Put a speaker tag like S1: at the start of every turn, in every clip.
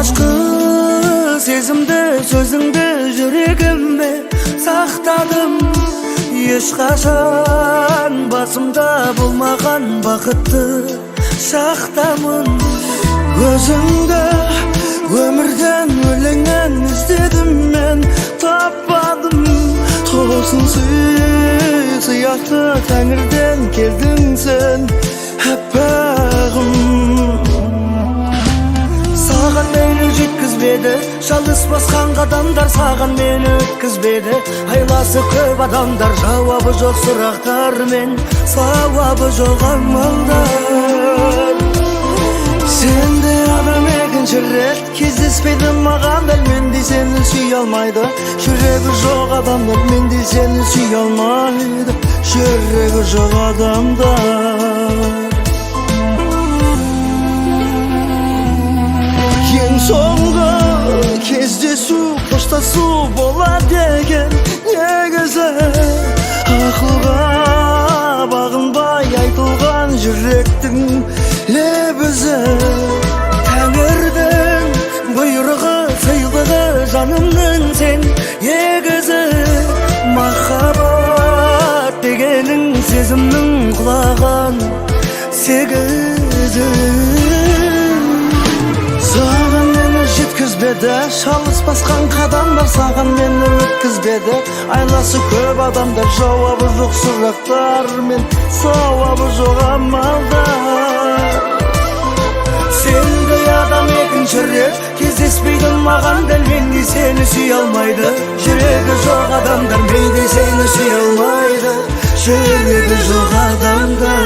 S1: алғашқы сезімді сөзіңді жүрегіме сақтадым. Ешқашан басымда болмаған бақытты шақтамын. Өзіңді өмірден өлеңнен іздедім мен, таппадым. Тосын сияқты тәңірден келдің сен, әппағым. Саған мені жеткізбеді, жалғыз басқан қадамдар саған мені өткізбеді. Айласы көп адамдар, жауабы жоқ сұрақтар мен, сауабы жоқ амалдар. Сенде адам екінші рет кездеспейді маған, дәл мендей сені сүйе алмайды. Жүрегі жоқ адамдар мендей сені сүйе алмайды. Жүрегі жоқ адамдар. Ең соңғы кездесу қоштасу болады деген негізі. Ақылға бағынбай айтылған жүректің лебізі. Тәңірдің бұйрығы, сыйлығы, жанымның сен егізі. Махаббат дегенің сезімнің құлаған сегізі. Саған мені жеткізбеді, шалыс басқан қадамдар саған мені өткізбеді. Айласы көп адамдар, жауабы жоқ сұрақтар мен, сауабы жоқ амалдар. Сендей адам екінші рет кездеспейді маған, дәл мендей сені сүйе алмайды. Жүрегі жоқ адамдар мендей сені сүйе алмайды. Жүрегі жоқ адамдар.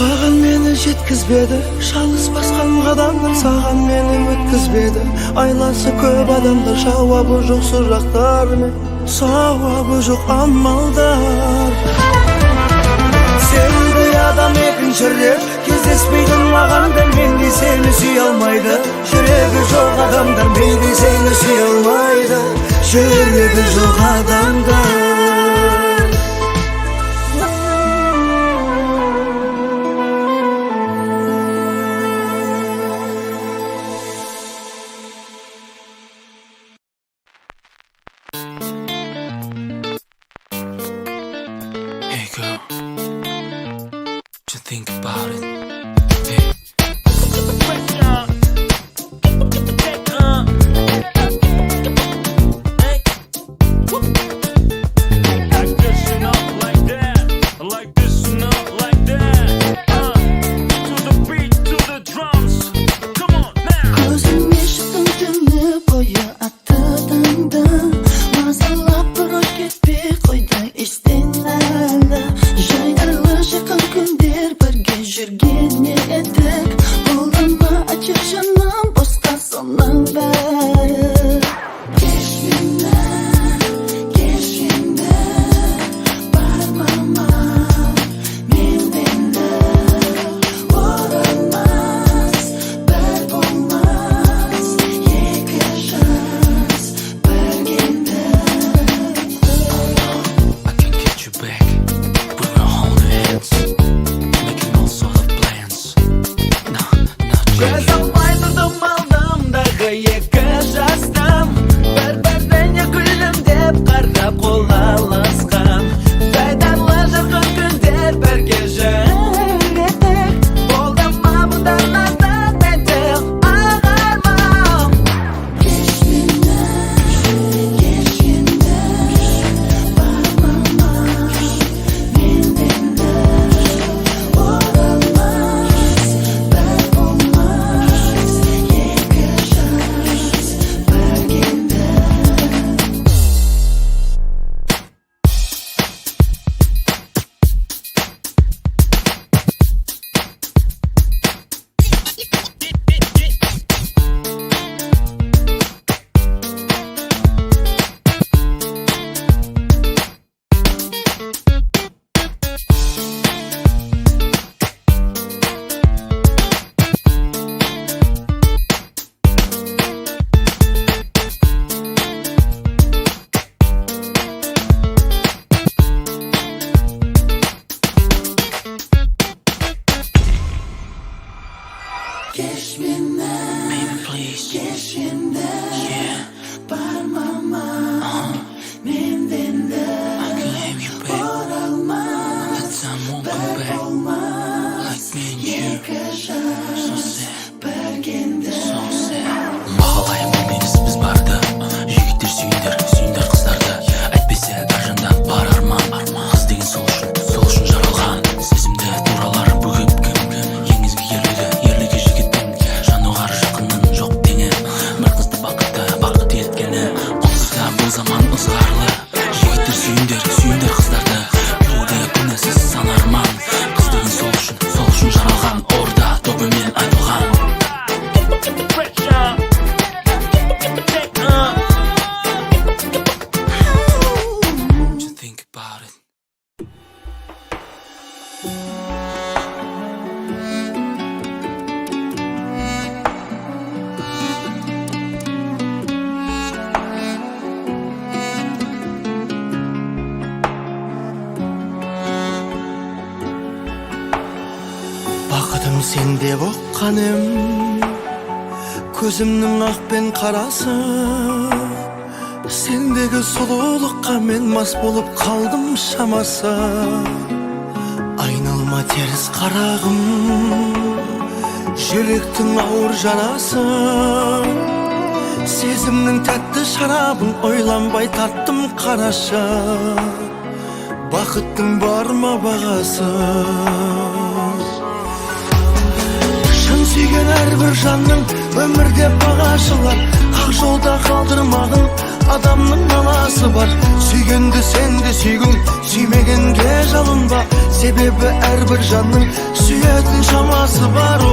S1: Саған мені жеткізбеді, жалғыз басқан қадамдар саған мені өткізбеді. Айласы көп адамдар, жауабы жоқ сұрақтар мен, сауабы жоқ амалдар. Сендей адам екінші рет кездеспейді маған, дәл мендей сені сүйе алмайды. Жүрегі жоқ адамдар мендей сені сүйе алмайды. Жүрегі жоқ адамдар.
S2: Hey girl, just think about it.
S1: içinde var mama mendende oralma bir olma yekajaz bergende
S2: Mağalayım bilmeniz biz barda Yigitler sүйіндер қыздарды Әйтпесе аржанда бар арман Қыз деген сол үшін жаралған Сезімді туралар бүгіп Еңізге ерлігі жігіттің Жануғар жақынның жоқ теңі Бір қызды бақыт еткені Қолсызда бұл заман ызғарлы Жігіттер сүйіндер қыздарды Бұл да күнәсіз сан арман Қыз деген сол үшін жаралған Орда тобымен айтылған Think about it.
S1: Бақытым сенде боққаным көзімнің ақ пен қарасы сендегі сұлулыққа мен мас болып қалдым шамасы айналма теріс қарағым жүректің ауыр жарасы сезімнің тәтті шарабын ойланбай таттым қарашы бақыттың бар ма бағасы шын сүйген әрбір жанның өмірде бағашылар ақ жолда қалдырмағын адамның наласы бар сүйгенді сен де сүйгін сүймегенге жалынба себебі әрбір жанның сүйетін шамасы бар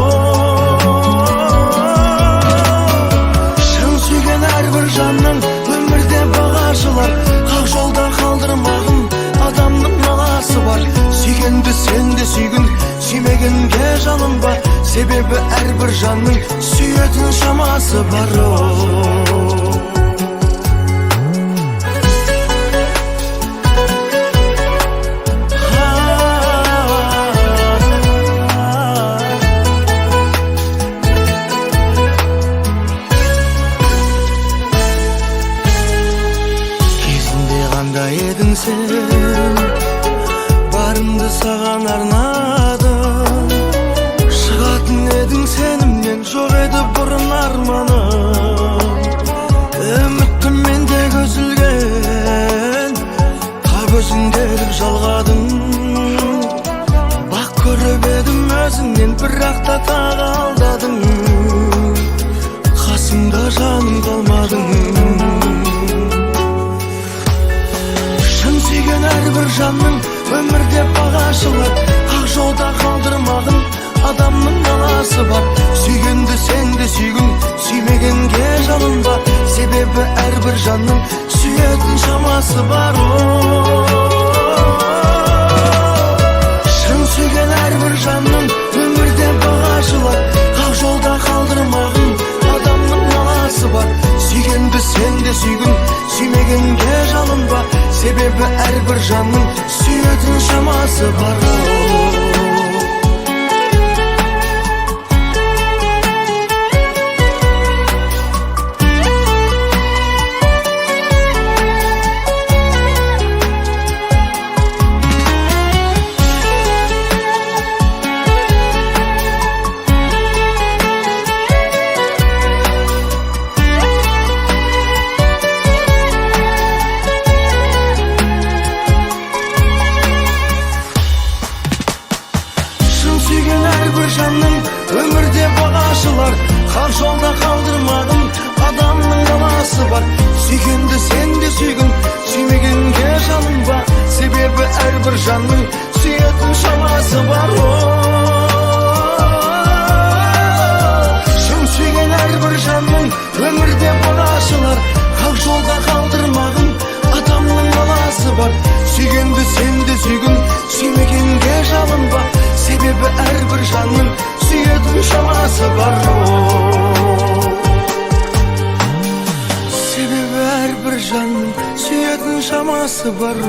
S1: шын сүйген әрбір жанның өмірде бағашылар ақ жолда қалдырмағын адамның наласы бар сүйгенді сен де сүйгін сүймегенге жалынба себебі әрбір жанның сүйетін шамасы бар кезінде қандай едің сен барымды саған арнадым шығатын едің сенімнен жоқ еді бұрын арманым үмітім мендегі үзілген қап өзіңде деп жалғадым бақ көріп едім өзіңнен бірақ та тағы алдадың қасымда жаным қалмадың шын сүйген әрбір жанның өмірде бағашылар ақ жолда қалдырмағын адамның наласы бар сүйгенді сен де сүйгін сүймегенге жалынба себебі әрбір жанның сүйетін шамасы бар шын сүйген әрбір жанның өмірде бағашылар ақ жолда қалдырмағын адамның наласы бар сүйгенді сен де сүйгін сүймегенге жалынба себебі әрбір жанның сүйетін шамасы бар жанның өмірде бағашылар ақ жолда қалдырмағын адамның наласы бар сүйгенді сен де сүйгін сүймегенге жалынба себебі әрбір жанның сүйетін шамасы бар шын сүйген әрбір жанның өмірде бағашылар ақ жолда қалдырмағын адамның наласы бар сүйгенді сен де сүйгін сүймегенге жалынба себебі әрбір жанның сүйетін шамасы бар себебі әрбір жанның сүйетін шамасы бар